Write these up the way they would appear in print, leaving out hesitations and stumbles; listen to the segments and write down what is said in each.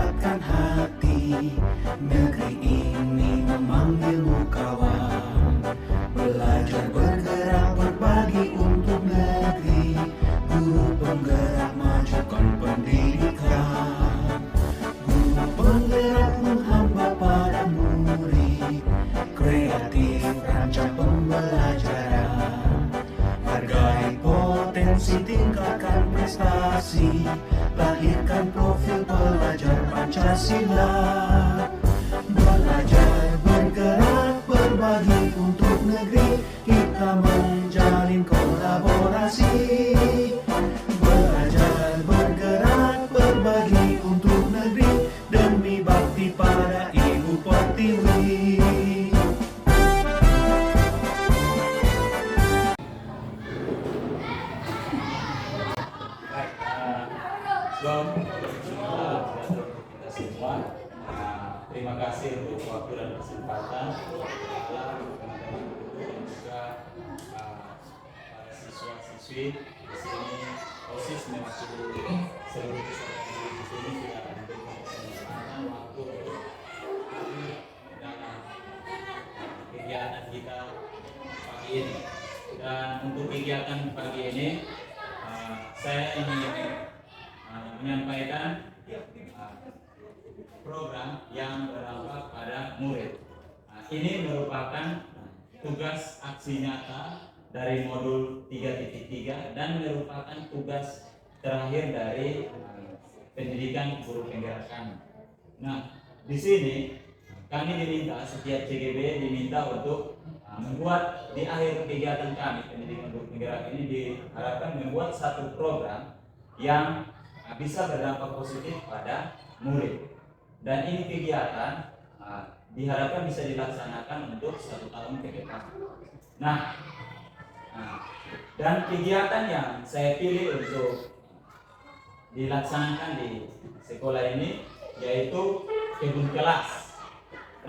mendapatkan hati. Negeri ini memanggilmu kawan, belajar bergerak berbagi untuk negeri. Guru penggerak majukan pendidikan, guru penggerak menghamba pada murid, kreatif rancang pembelajaran, hargai potensi tingkatkan prestasi, lahirkan profil pelajar Pancasila. Belajar bergerak berbagi untuk negeri, kita menjalin kolaborasi. Belajar bergerak berbagi untuk negeri, demi bakti pada Ibu Pertiwi. Kita semua, terima kasih untuk waktu dan kesempatan teman-teman guru dan juga para siswa-siswi di sini. OSIS mewakili seluruh peserta di sini sudah memberikan kesempatan waktu untuk hadir dalam kegiatan kita pagi ini. Dan untuk kegiatan pagi ini, saya ingin menyampaikan program yang berdampak pada murid. Ini merupakan tugas aksi nyata dari modul 3.3 dan merupakan tugas terakhir dari pendidikan guru penggerak kami. Nah, di sini kami diminta, setiap CGB diminta untuk membuat di akhir kegiatan kami pendidikan guru penggerak ini diharapkan membuat satu program yang bisa berdampak positif pada murid. Dan ini kegiatan diharapkan bisa dilaksanakan untuk 1 tahun ke depan. Nah, dan kegiatan yang saya pilih untuk dilaksanakan di sekolah ini yaitu kebun kelas.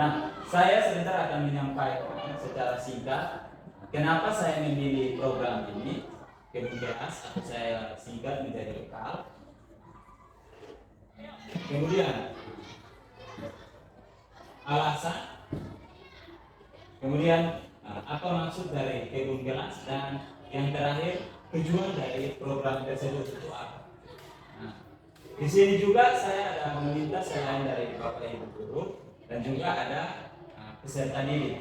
Nah, saya sebentar akan menyampaikan secara singkat kenapa saya memilih program ini kebun kelas, atau saya singkat menjadi bekal. Kemudian alasan, kemudian apa maksud dari kebun kelas, dan yang terakhir tujuan dari program tersebut itu apa. Nah, di sini juga saya ada meminta selain dari Bapak Ibu guru dan juga ada peserta didik.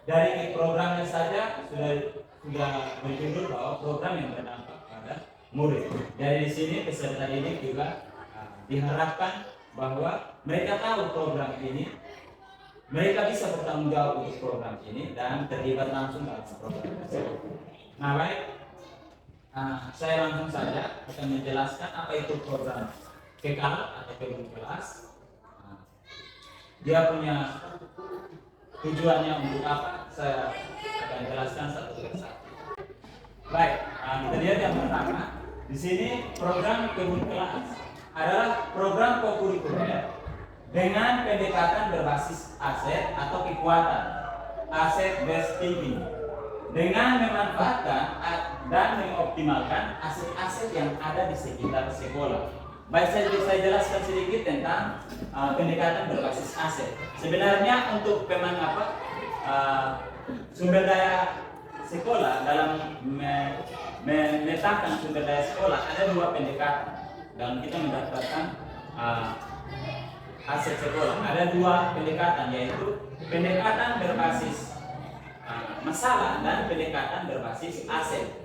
Dari programnya saja sudah berjudul bahwa program yang berdampak pada murid. Dari sini peserta didik juga diharapkan bahwa mereka tahu program ini, mereka bisa bertanggung jawab untuk program ini dan terlibat langsung dalam program tersebut. Nah, baik, saya langsung saja akan menjelaskan apa itu program PKL atau kebun kelas. Dia punya tujuannya untuk apa? Saya akan jelaskan satu persatu. Baik, kita lihat yang pertama. Di sini program kebun kelas adalah program kokurikuler dengan pendekatan berbasis aset atau kekuatan, aset based thinking, dengan memanfaatkan dan mengoptimalkan aset-aset yang ada di sekitar sekolah. Baik, saya jelaskan sedikit tentang pendekatan berbasis aset. Sebenarnya untuk sumber daya sekolah, dalam memetakan sumber daya sekolah ada 2 pendekatan. Dan kita mendapatkan aset sekolah. Ada 2 pendekatan, yaitu pendekatan berbasis masalah dan pendekatan berbasis aset.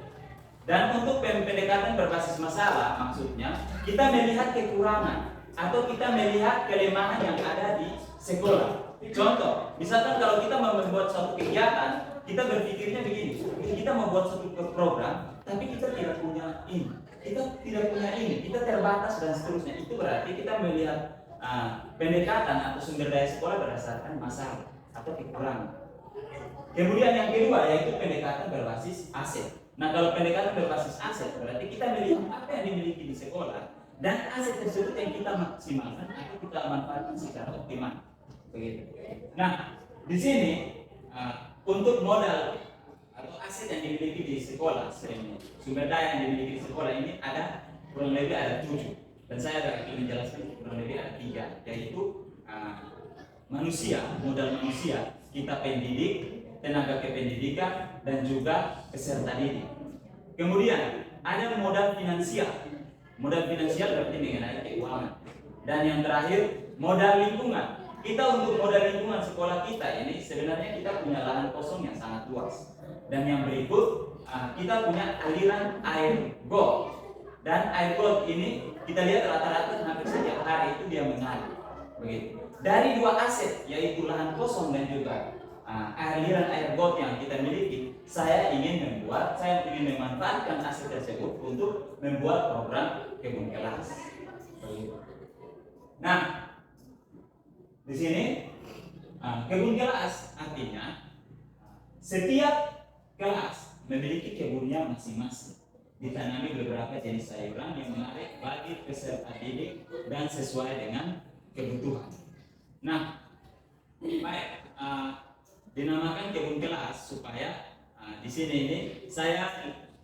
Dan untuk pendekatan berbasis masalah, maksudnya kita melihat kekurangan atau kita melihat kelemahan yang ada di sekolah. Contoh, misalkan kalau kita mau membuat suatu kegiatan, kita berpikirnya begini, kita membuat suatu program, tapi kita tidak punya ini. Kita tidak punya ini, kita terbatas dan seterusnya. Itu berarti kita melihat pendekatan atau sumber daya sekolah berdasarkan masalah atau kekurangan. Kemudian yang kedua yaitu pendekatan berbasis aset. Nah, kalau pendekatan berbasis aset berarti kita melihat apa yang dimiliki di sekolah dan aset tersebut yang kita maksimalkan atau kita manfaatkan secara optimal. Begitu. Nah, di sini untuk modal atau aset yang dimiliki di sekolah, sumber daya yang dimiliki di sekolah ini ada kurang lebih 7. Dan saya akan menjelaskan kurang lebih ada 3, yaitu manusia, modal manusia, kita pendidik, tenaga kependidikan, dan juga peserta didik. Kemudian ada modal finansial. Modal finansial berarti mengenai keuangan. Dan yang terakhir modal lingkungan. Kita untuk modal lingkungan sekolah kita ini sebenarnya kita punya lahan kosong yang sangat luas. Dan yang berikut kita punya aliran air got. Dan air got ini kita lihat rata-rata hampir setiap hari itu dia mengalir. Begitu. Dari 2 aset yaitu lahan kosong dan juga aliran air got yang kita miliki, saya ingin memanfaatkan aset tersebut untuk membuat program kebun kelas. Begitu. Nah, di sini kebun kelas artinya setiap kelas memiliki kebunnya masing-masing. Ditanami beberapa jenis sayuran yang menarik bagi peserta didik dan sesuai dengan kebutuhan. Nah, baik, dinamakan kebun kelas supaya di sini ini saya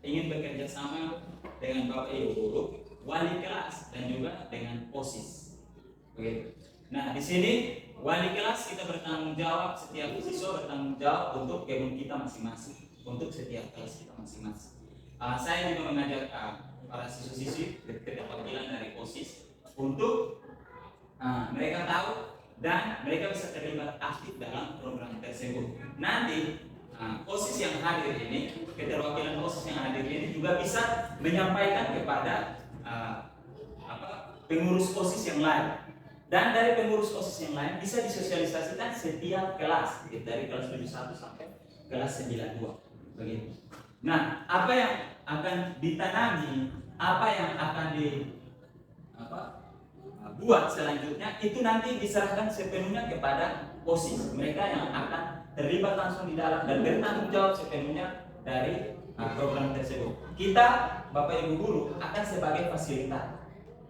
ingin bekerja sama dengan Bapak Ibu guru, wali kelas dan juga dengan OSIS. Begitu. Nah, di sini wali kelas kita bertanggung jawab, setiap siswa bertanggung jawab untuk kebun kita masing-masing, untuk setiap kelas kita masing-masing. Saya juga mengajak para siswa-siswi keterwakilan dari OSIS untuk mereka tahu dan mereka bisa terlibat aktif dalam program tersebut. Nanti OSIS yang hadir ini, keterwakilan OSIS yang hadir ini juga bisa menyampaikan kepada pengurus OSIS yang lain. Dan dari pengurus OSIS yang lain bisa disosialisasikan setiap kelas, dari kelas 71 sampai kelas 92. Begitu. Nah, apa yang akan ditanami, apa yang akan buat selanjutnya itu nanti diserahkan sepenuhnya kepada OSIS. Mereka yang akan terlibat langsung di dalam dan bertanggung jawab sepenuhnya dari program tersebut. Kita, Bapak Ibu guru, akan sebagai fasilitator.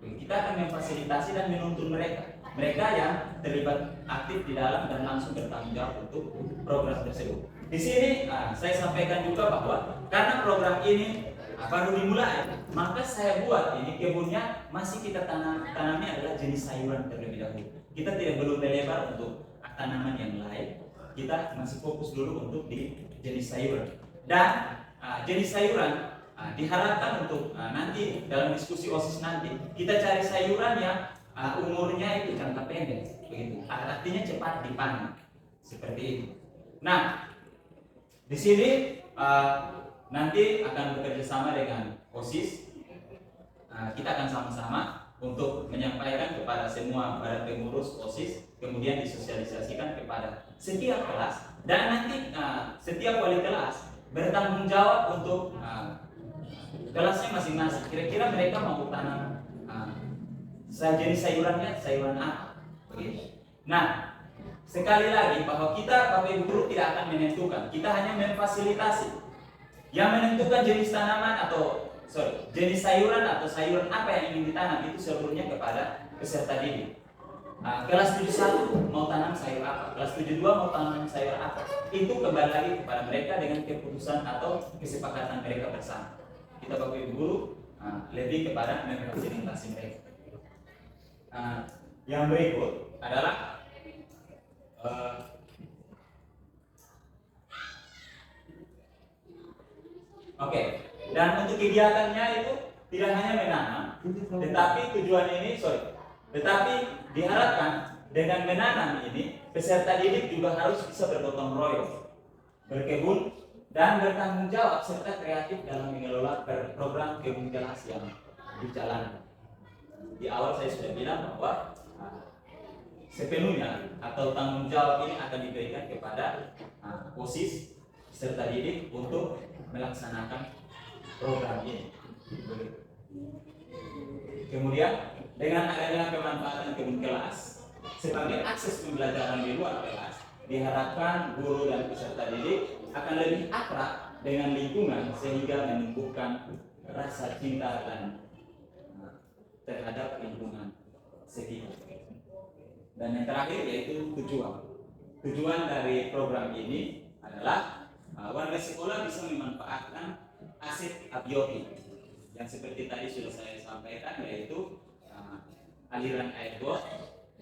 Kita akan memfasilitasi dan menuntun mereka yang terlibat aktif di dalam dan langsung bertanggung jawab untuk program tersebut. Di sini saya sampaikan juga bahwa karena program ini baru dimulai, maka saya buat ini kebunnya masih kita tanami adalah jenis sayuran terlebih dahulu. Kita belum melebar untuk tanaman yang lain. Kita masih fokus dulu untuk di jenis sayuran. Dan jenis sayuran diharapkan untuk nanti dalam diskusi OSIS nanti kita cari sayuran yang umurnya itu jangka pendek, begitu. Artinya cepat dipanen, seperti itu. Nah, di sini nanti akan bekerja sama dengan OSIS. Kita akan sama-sama untuk menyampaikan kepada semua para pengurus OSIS, kemudian disosialisasikan kepada setiap kelas dan nanti setiap wali kelas bertanggung jawab untuk kelasnya masing-masing. Kira-kira mereka mau tanam jenis sayurannya sayuran apa, begitu. Nah, sekali lagi bahwa kita Bapak Ibu guru tidak akan menentukan, kita hanya memfasilitasi. Yang menentukan jenis tanaman jenis sayuran atau sayuran apa yang ingin ditanam itu seluruhnya kepada peserta didik. Kelas 71 mau tanam sayur apa, kelas 72 mau tanam sayur apa, itu kembali lagi kepada mereka dengan keputusan atau kesepakatan mereka bersama. Kita Bapak Ibu guru lebih kepada memfasilitasi mereka. Yang berikut adalah oke. Dan untuk kegiatannya itu tidak hanya menanam, tetapi diharapkan dengan menanam ini peserta didik juga harus bisa bergotong royong, berkebun dan bertanggung jawab serta kreatif dalam mengelola program kebun kelas yang dijalankan. Di awal saya sudah bilang bahwa sepenuhnya atau tanggung jawab ini akan diberikan kepada OSIS serta didik untuk melaksanakan program ini. Kemudian dengan adanya pemanfaatan kebun kelas sebagai akses pembelajaran di luar kelas, diharapkan guru dan peserta didik akan lebih akrab dengan lingkungan sehingga menumbuhkan rasa cinta dan terhadap lingkungan sekitar. Dan yang terakhir yaitu tujuan. Tujuan dari program ini adalah warga sekolah bisa memanfaatkan aset abiotik yang seperti tadi sudah saya sampaikan, yaitu aliran air got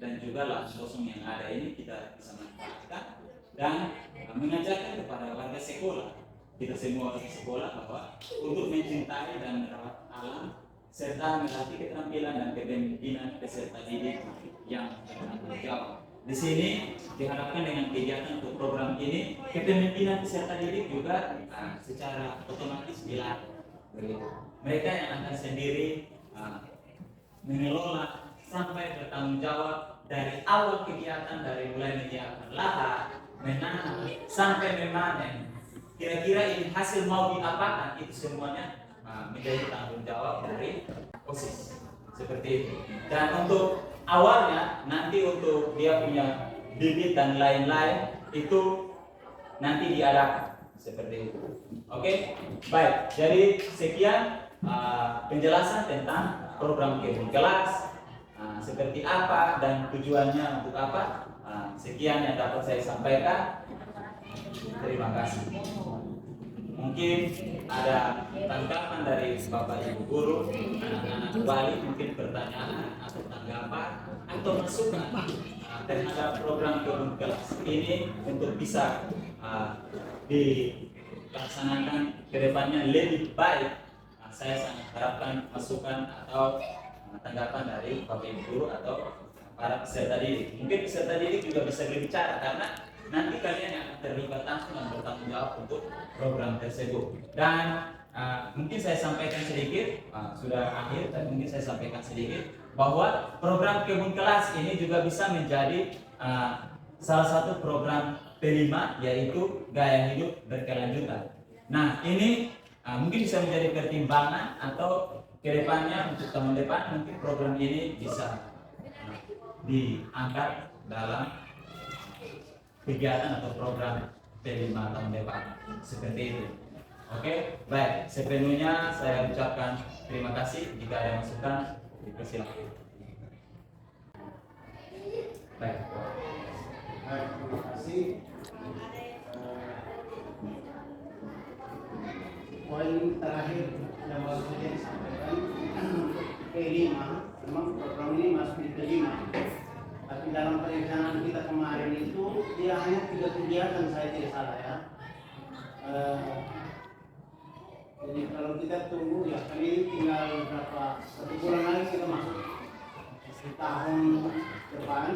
dan juga lahan kosong yang ada ini kita bisa manfaatkan dan mengajarkan kepada warga sekolah, kita semua warga sekolah, bahwa untuk mencintai dan merawat alam serta melatih keterampilan dan kepemimpinan peserta didik yang bertanggung jawab. Di sini diharapkan dengan kegiatan untuk program ini kepemimpinan peserta didik juga secara otomatis dilatih. Mereka yang akan sendiri mengelola sampai bertanggung jawab dari awal kegiatan, dari mulai menyiapkan lahan, menanam sampai memanen. Kira-kira ini hasil mau diapakan, itu semuanya menjadi tanggung jawab dari OSIS. Seperti itu. Dan untuk awalnya nanti untuk dia punya bibit dan lain-lain itu nanti diadakan seperti itu. Oke, baik. Jadi sekian penjelasan tentang program kebun kelas, seperti apa dan tujuannya untuk apa. Sekian yang dapat saya sampaikan. Terima kasih. Mungkin ada tanggapan dari Bapak Ibu guru, anak-anak wali, mungkin pertanyaan atau tanggapan atau masukan terhadap program kebun kelas ini untuk bisa dilaksanakan ke depannya lebih baik. Saya sangat harapkan masukan atau tanggapan dari Bapak Ibu guru atau para peserta didik. Mungkin peserta didik juga bisa berbicara karena nanti kalian yang akan terlibat langsung dan bertanggung jawab untuk program tersebut. Dan mungkin saya sampaikan sedikit, sudah akhir, tapi mungkin saya sampaikan sedikit bahwa program kebun kelas ini juga bisa menjadi salah satu program P5, yaitu gaya hidup berkelanjutan. Nah, ini mungkin bisa menjadi pertimbangan atau kedepannya untuk tahun depan mungkin program ini bisa diangkat dalam kegiatan atau program P5 tahun depan seperti itu. Oke, baik. Sepenuhnya saya ucapkan terima kasih. Jika ada masukan, dipersilakan. Baik. Terima kasih. Poin terakhir yang baru saja disampaikan P5, memang program ini masuk di P5. Tapi dalam perencanaan kita kemarin itu dia hanya 3 kegiatan, saya tidak salah ya. Jadi kalau kita tunggu ya, kami tinggal berapa 1 bulan lagi kita masuk di tahun depan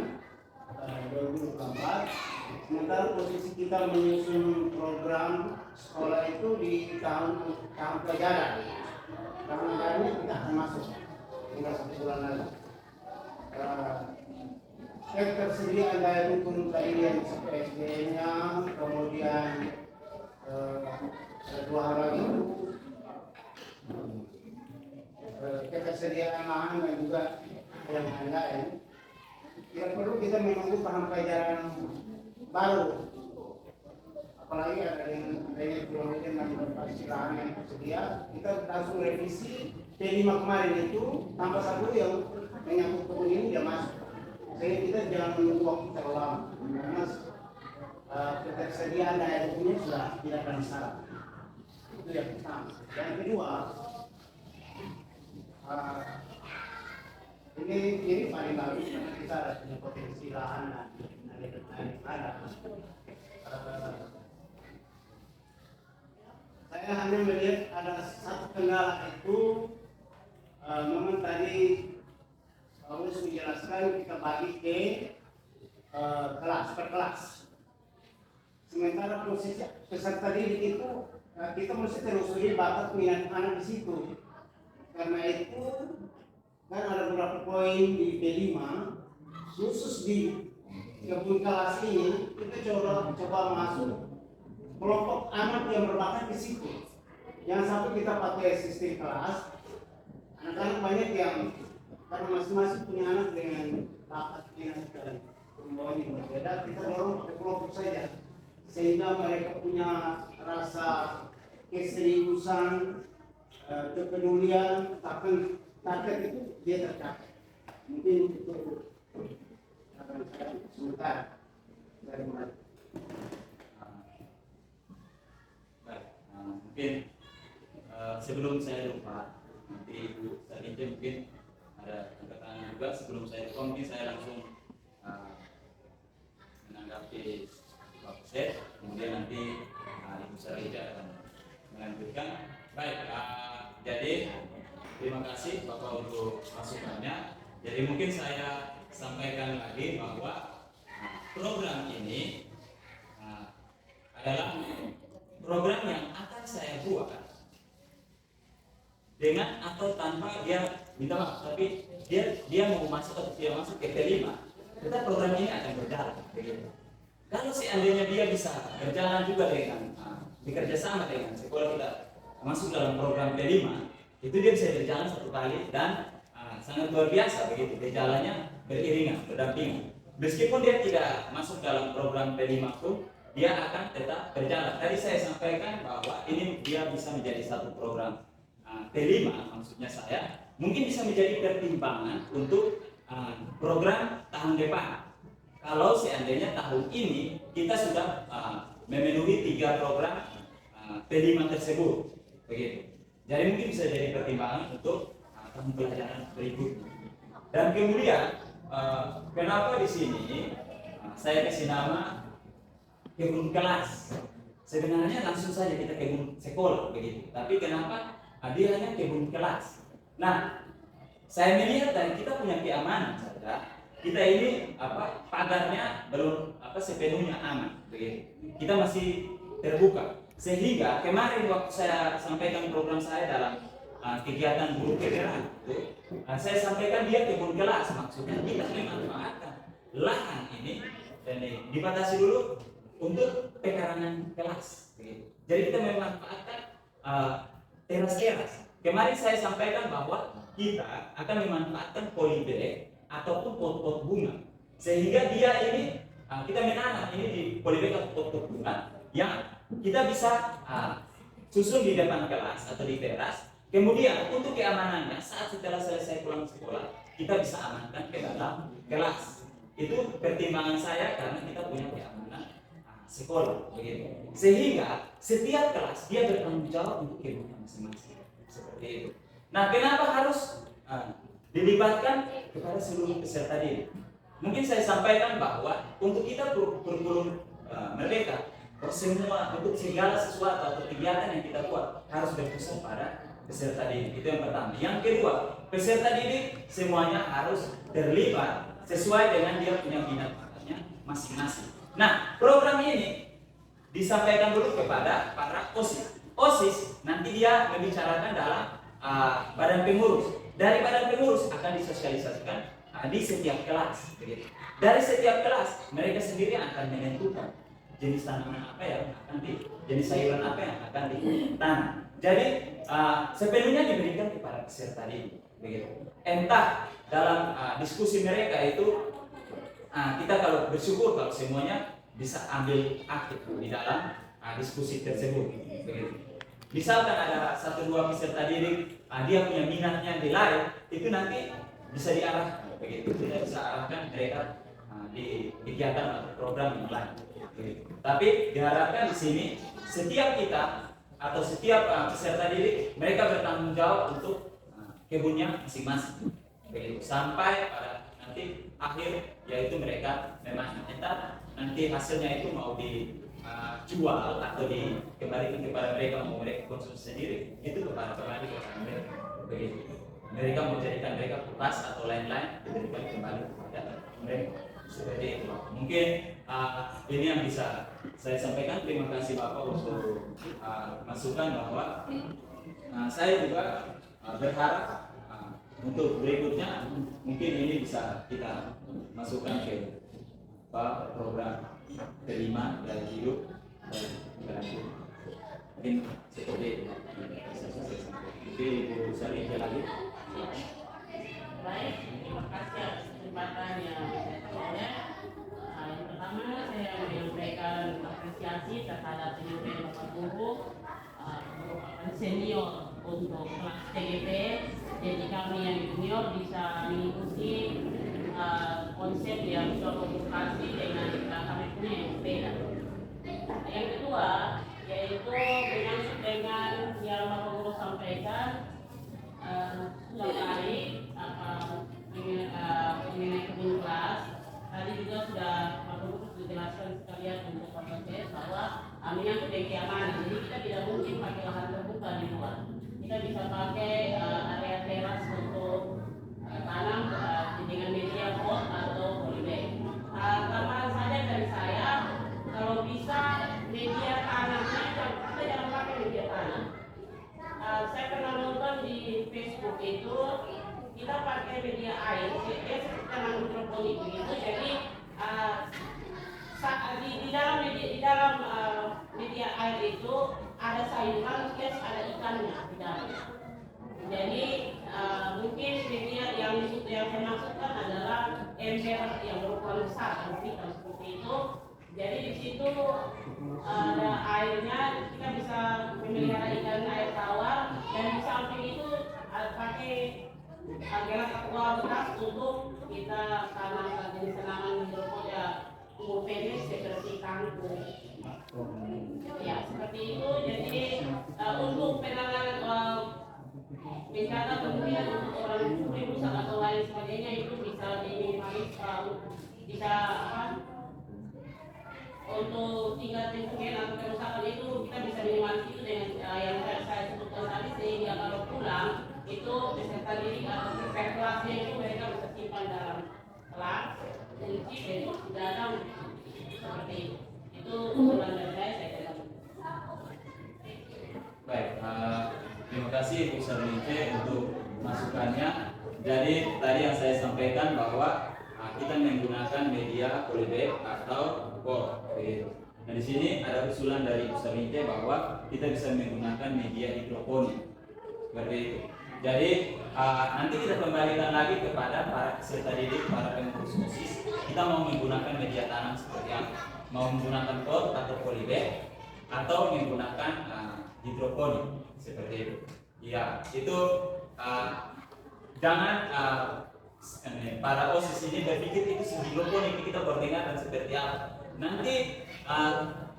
2024. Sementara posisi kita menyusun program sekolah itu di tahun pelajaran. Tahun pelajarannya kita akan masuk tinggal 1 bulan lagi. Ketersediaan daya dukung tadi yang sampai SDM-nya, kemudian ada 2 hal lagi, ketersediaan lahan dan juga yang lain-lain. Tidak perlu kita menunggu paham pelajaran baru, apalagi ada yang kilometer dan berbasis lahan yang tersedia. Kita langsung revisi P5 kemarin itu tanpa satu yang menyangkut kebun ini dia masuk. Jadi kita jangan menunggu waktu terlalu lama, karena ketersediaan daya dukungnya sudah tidak akan masalah. Itu yang pertama. Yang kedua, ini paling bagus karena kita ada punya potensi lahan dan ada. Saya hanya melihat ada satu kendala itu, memang tadi Paulus menjelaskan kita bagi ke kelas per kelas. Sementara proses peserta didik itu kita mesti telusuri bakat minat anak di situ. Karena itu kan ada beberapa poin di P5 khusus di kebun kelas ini kita coba masuk kelompok anak yang berbakat di situ. Yang satu kita pakai sistem kelas. Anak-anak banyak yang karena masing-masing punya anak dengan bakat minat dan kemauan yang berbeda, kita dorong pakai kelompok saja sehingga mereka punya rasa keseriusan, kepedulian, target itu dia tercapai. Mungkin itu akan saya sebentar dari mulai. Baik, mungkin sebelum saya lupa, nanti Ibu Sarinja mungkin ada pertanyaan juga sebelum saya buka, mungkin saya langsung menanggapi Pak Pusat, kemudian nanti Ibu Sarija akan melanjutkan. Baik, jadi terima kasih Bapak untuk masukannya. Jadi mungkin saya sampaikan lagi bahwa program ini adalah program yang akan saya buat dengan atau tanpa dia minta maaf, tapi dia mau masuk atau tidak masuk ke T5, tetap program ini akan berjalan begitu. Kalau seandainya dia bisa berjalan juga dengan bekerja sama dengan sekolah kita masuk dalam program T5, itu dia bisa berjalan satu kali dan sangat luar biasa begitu, berjalannya beriringan, berdampingan. Meskipun dia tidak masuk dalam program T5 pun dia akan tetap berjalan. Tadi saya sampaikan bahwa ini dia bisa menjadi satu program T5, maksudnya saya mungkin bisa menjadi pertimbangan untuk program tahun depan. Kalau seandainya tahun ini kita sudah memenuhi 3 program T5 tersebut, begitu. Jadi mungkin bisa jadi pertimbangan untuk tahun pelajaran berikutnya. Dan kemudian kenapa di sini saya kasih nama kebun kelas? Sebenarnya langsung saja kita kebun sekolah begitu. Tapi kenapa dia hanya kebun kelas? Nah, saya melihat dan kita punya keamanan saja. Kita ini pagarnya belum sepenuhnya aman begitu. Kita masih terbuka. Sehingga kemarin waktu saya sampaikan program saya dalam kegiatan guru kegeran itu, saya sampaikan dia kebun kelas, maksudnya kita memanfaatkan lahan ini dan dibatasi dulu untuk pekarangan kelas begitu. Jadi kita memanfaatkan teras-teras. Kemarin saya sampaikan bahwa kita akan memanfaatkan polybag ataupun pot-pot bunga, sehingga dia ini kita menanam ini di polybag atau pot-pot bunga yang kita bisa susun di depan kelas atau di teras. Kemudian untuk keamanannya saat setelah selesai pulang sekolah kita bisa amankan ke dalam kelas. Itu pertimbangan saya karena kita punya keamanan sekolah begitu. Sehingga setiap kelas dia bertanggung jawab untuk kebutuhan masing-masing. Seperti itu. Nah, kenapa harus dilibatkan kepada seluruh peserta didik? Mungkin saya sampaikan bahwa untuk kita kurikulum merdeka, semua untuk segala sesuatu atau kegiatan yang kita buat harus berpusat pada peserta didik. Itu yang pertama. Yang kedua, peserta didik semuanya harus terlibat sesuai dengan dia punya minat bakatnya masing-masing. Nah, program ini disampaikan dulu kepada para OSIS. OSIS nanti dia membicarakan dalam badan pengurus. Dari badan pengurus akan disosialisasikan di setiap kelas. Begitu. Dari setiap kelas mereka sendiri akan menentukan jenis tanaman apa yang akan jenis sayuran apa yang akan ditanam. Jadi sepenuhnya diberikan kepada peserta didik, begitu. Entah dalam diskusi mereka itu kita kalau bersyukur kalau semuanya bisa ambil aktif di dalam diskusi tersebut, begitu. Misalkan ada 1-2 peserta didik dia punya minatnya di lain, itu nanti bisa diarahkan, begitu. Kita bisa arahkan mereka di kegiatan atau program yang lain. Begitu. Tapi diharapkan di sini setiap kita atau setiap peserta didik mereka bertanggung jawab untuk kebunnya masing-masing. Begitu. Sampai pada nanti akhir yaitu mereka memang entah nanti hasilnya itu mau dijual atau dikembalikan kepada mereka, mau mereka konsumsi sendiri, itu kembali kepada mereka. Begitu. Mereka mau jadikan mereka kertas atau lain-lain, diberikan kembali kepada mereka. Seperti itu. Mungkin ini yang bisa saya sampaikan. Terima kasih Bapak untuk masukan bahwa saya juga berharap untuk berikutnya mungkin ini bisa kita masukkan ke program kelima dari hidup dan mungkin seperti itu. Mungkin Ibu Sarija lagi. Baik, terima kasih atas kesempatan yang saya. Yang pertama saya menyampaikan apresiasi terhadap penyampaian Bapak Guru merupakan senior untuk kelas TGP. Jadi kami yang junior bisa mengikuti konsep yang berkomunikasi dengan kami punya yang berbeda. Yang kedua yaitu menyangkut dengan yang Bapak Guru sampaikan sudah menarik mengenai menyangkut dengan keamanan. Jadi kita tidak mungkin pakai lahan terbuka di luar. Kita bisa pakai area teras untuk tanam dengan media pot atau polybag. Tambahan saja dari saya, kalau bisa media tanamnya kita jangan pakai media tanam. Saya pernah nonton di Facebook itu kita pakai media air, kita tanam hidroponik begitu. Jadi di dalam media air itu ada sayuran plus ada ikannya di dalam. Jadi mungkin media yang saya maksudkan adalah ember yang berukuran besar seperti itu. Jadi di situ ada airnya, kita bisa memelihara ikan air tawar, dan di samping itu pakai gelas aqua bekas untuk kita tanam jenis tanaman hidroponik umur pendek seperti kangkung. Ya seperti itu. Jadi untuk penanganan bencana kemudian untuk orang yang rusak atau lain sebagainya itu bisa diminimalisir, bisa untuk tingkat kerugian atau kerusakan itu kita bisa minimalis itu dengan yang saya sebutkan tadi, sehingga kalau pulang itu peserta didik atau per kelasnya itu mereka bisa simpan dalam kelas, kunci dan datang seperti itu. Itu usulan dari saya kira. Baik, terima kasih Bu Sarmince untuk masukannya. Jadi tadi yang saya sampaikan bahwa kita menggunakan media polybag atau pot. Nah di sini ada usulan dari Bu Sarmince bahwa kita bisa menggunakan media hidroponik seperti itu. Jadi nanti kita kembalikan lagi kepada para peserta didik, para pengurus OSIS. Kita mau menggunakan media tanam seperti apa? Mau menggunakan pot atau polybag atau menggunakan hidroponik seperti itu. Ya itu jangan para OSIS ini berpikir itu hidroponik, kita berdengarkan seperti apa. Nanti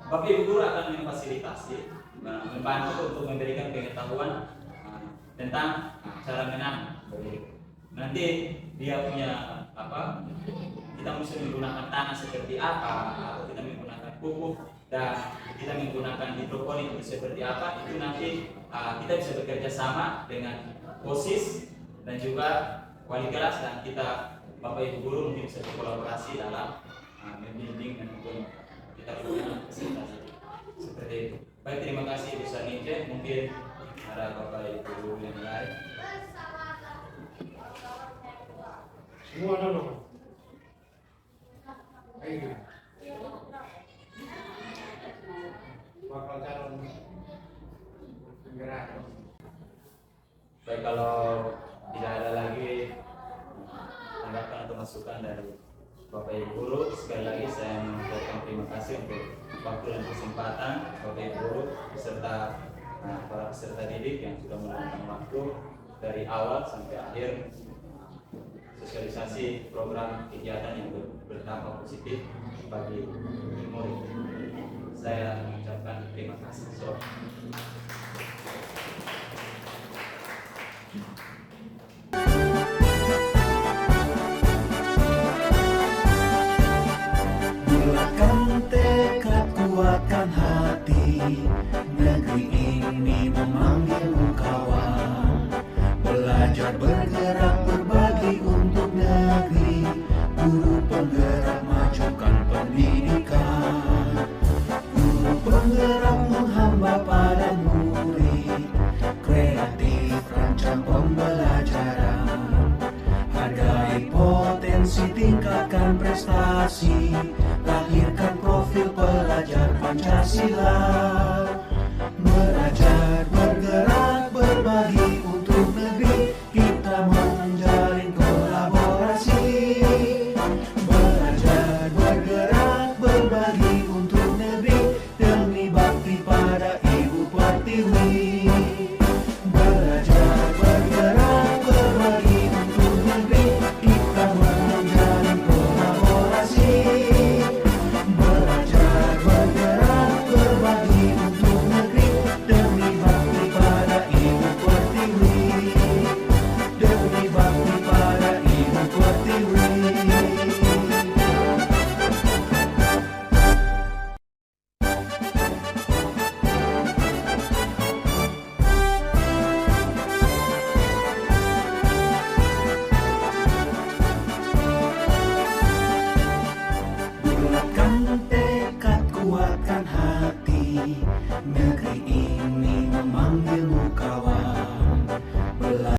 Bapak Ibu guru akan memfasilitasi, membantu untuk memberikan pengetahuan tentang cara menanam. Nanti dia punya kita mesti menggunakan tanah seperti apa, atau kita menggunakan pupuk dan kita menggunakan hidroponik itu seperti apa, itu nanti kita bisa bekerja sama dengan OSIS dan juga wali kelas, dan kita Bapak Ibu guru mungkin bisa berkolaborasi dalam membimbing dan kita punya presentasi seperti itu. Baik, terima kasih Bu Sarmince. Mungkin ada Bapak Ibu guru yang lain. Semua dulu. Ayo. Bakal calon penggerak. Baik, kalau tidak ada lagi tanggapan atau masukan dari Bapak Ibu guru, sekali lagi saya mengucapkan terima kasih untuk waktu dan kesempatan Bapak Ibu guru beserta para peserta didik yang sudah meluangkan waktu dari awal sampai akhir sosialisasi program kegiatan yang berdampak positif bagi murid. Saya mengucapkan terima kasih. Bulatkan tekad, kuatkan hati, negeri ini memanggilmu kawan. Belajar bergerak berbagi untuk negeri, guru penggerak majukan pendidikan. Guru penggerak menghamba pada murid, kreatif rancang pembelajaran. Hargai potensi, tingkatkan prestasi, lahirkan profil pelajar Pancasila.